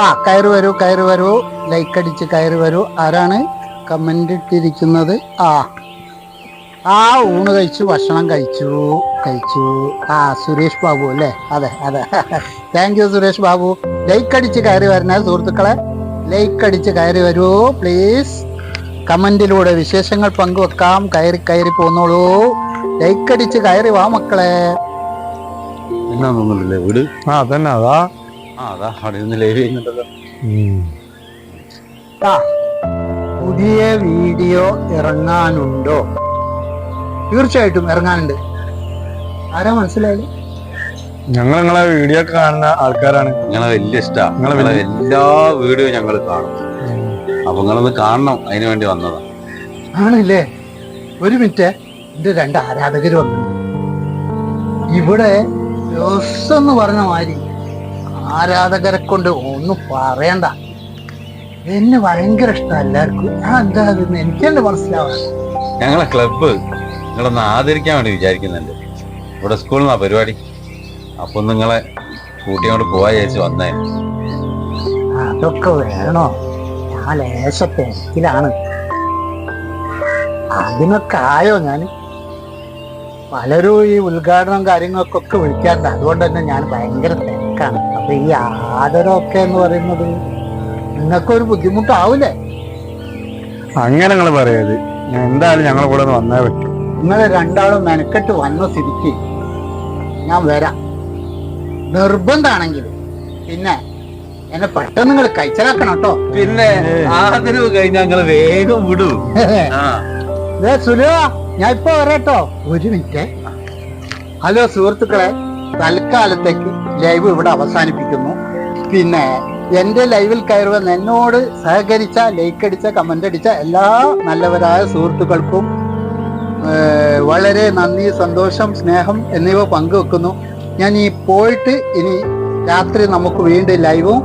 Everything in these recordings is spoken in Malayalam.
ആ കയറി വരൂ ലൈക്ക് അടിച്ച് കയറി വരൂ. ആരാണ് കമന്റ് ഇട്ടിരിക്കുന്നത്? ആ ഊണ് കഴിച്ചു, ഭക്ഷണം കഴിച്ചു. സുരേഷ് ബാബു അല്ലേ? അതെ. Thank you Suresh Babu. Like അടിച്ച് കയറി വരണേ സുഹൃത്തുക്കളെ, ലൈക്ക് അടിച്ച് കയറി വരൂ പ്ലീസ്. കമന്റിലൂടെ വിശേഷങ്ങൾ പങ്കുവെക്കാം. കയറി പോന്നോളൂ. ലൈക്ക് അടിച്ച് കയറി വാ മക്കളെ. എന്നാ തോന്നുന്നില്ലേ വീട്? തന്നെ അതാ അവിടെ നിന്ന് ലൈവ് ചെയ്യുന്നുണ്ടല്ലോ. പുതിയ വീഡിയോ ഇറങ്ങാനുണ്ടോ? തീർച്ചയായിട്ടും ഇറങ്ങാനുണ്ട്. ആരാ മനസ്സിലായത്? ഞങ്ങൾ നിങ്ങളെ വീഡിയോ ഒക്കെ കാണുന്ന ആൾക്കാരാണ്. നിങ്ങളെ വലിയ ഇഷ്ടാ. നിങ്ങളെ എല്ലാ വീഡിയോ ഞങ്ങൾ കാണും. അപ്പൊ നിങ്ങളൊന്ന് കാണണം, അതിനു വേണ്ടി വന്നതാ. ആണല്ലേ? ഒരു മിനിറ്റ്, എന്റെ 2 ആരാധകര് വന്നു. ഇവിടെ ദിവസം എന്ന് പറഞ്ഞ മാതിരി ആരാധകരെ കൊണ്ട് ഒന്നും പറയണ്ട. എന്നെ ഭയങ്കര ഇഷ്ടം എല്ലാവർക്കും. എന്താ എനിക്കെന്നെ മനസ്സിലാവാ. ഞങ്ങളെ ക്ലബ്ബ് നിങ്ങളൊന്ന് ആദരിക്കാൻ വേണ്ടി വിചാരിക്കുന്നുണ്ട്. ഇവിടെ സ്കൂളിൽ നിന്നാ പരിപാടി. അപ്പൊ നിങ്ങളെ കൂട്ടിയോണ്ട് പോവാ വിചാരിച്ച് വന്നേ. അതൊക്കെ വേണോ? ഞാൻ ലേശത്തിലാണ്. അതിനൊക്കെ ആയോ? ഞാൻ പലരും ഈ ഉദ്ഘാടനം കാര്യങ്ങൾക്കൊക്കെ വിളിക്കാറുണ്ട്. അതുകൊണ്ട് തന്നെ ഞാൻ ഭയങ്കര തിരക്കാണ്. അപ്പൊ ഈ ആദരവൊക്കെ എന്ന് പറയുന്നത് നിങ്ങൾക്കൊരു ബുദ്ധിമുട്ടാവൂലേ? അങ്ങനെ നിങ്ങൾ പറയത്. എന്തായാലും ഞങ്ങളെ കൂടെ ഒന്ന് വന്നേ പറ്റും. നിങ്ങൾ രണ്ടാളും മെനക്കെട്ട് വന്ന സ്ഥിതിക്ക് ഞാൻ വരാം, നിർബന്ധാണെങ്കിൽ. പിന്നെ എന്നെ പെട്ടെന്ന് നിങ്ങൾ കഴിച്ചലാക്കണം കേട്ടോ. പിന്നെ ആദരവ് കഴിഞ്ഞാൽ ഞങ്ങള് വേഗം വിടൂ. സുലോ, ഞാൻ ഇപ്പൊ വരാട്ടോ. ഒരു മിനിറ്റ്. ഹലോ സുഹൃത്തുക്കളെ, തൽക്കാലത്തേക്ക് ലൈവ് ഇവിടെ അവസാനിപ്പിക്കുന്നു. പിന്നെ എന്റെ ലൈവിൽ കയറുവെന്ന് എന്നോട് സഹകരിച്ച, ലൈക്ക് അടിച്ച, കമന്റ് അടിച്ച എല്ലാ നല്ലവരായ സുഹൃത്തുക്കൾക്കും വളരെ നന്ദി, സന്തോഷം, സ്നേഹം എന്നിവ പങ്കുവെക്കുന്നു. ഞാൻ ഈ പോയിട്ട് ഇനി രാത്രി നമുക്ക് വീണ്ടും ലൈവും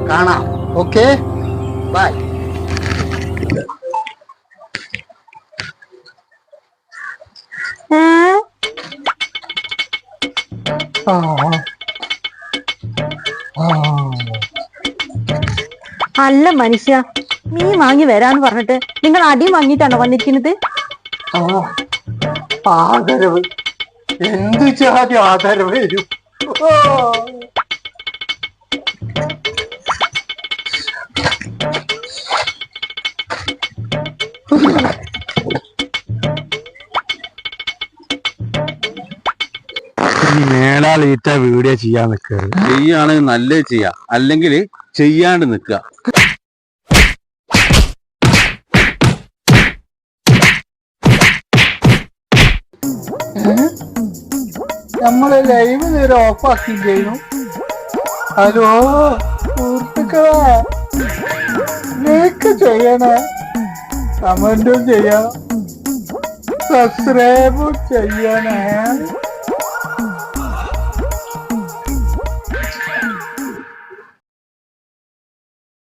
കാണാം. Okay, bye. അല്ല മനുഷ്യ, മീൻ വാങ്ങി വരാന്ന് പറഞ്ഞിട്ട് നിങ്ങൾ അടി വാങ്ങിയിട്ടാണോ വന്നിരിക്കുന്നത്? ആദരവ്, എന്ത് ജാതി ആദരവ് വരും. മേലാൽ ഈറ്റ വീഡിയോ ചെയ്യാൻ നിൽക്കരുത്. ചെയ്യുകയാണെങ്കിൽ നല്ലത് ചെയ്യാം, അല്ലെങ്കിൽ ചെയ്യാണ്ട് നിൽക്കുക. നമ്മളെ ലൈവ് നേരെ ഓഫാക്കി ചെയ്യുന്നു. ഹലോ സുഹൃത്തുക്കളെ, ലൈക്ക് ചെയ്യണേ, കമന്റും ചെയ്യണം, സബ്സ്ക്രൈബും ചെയ്യണേ.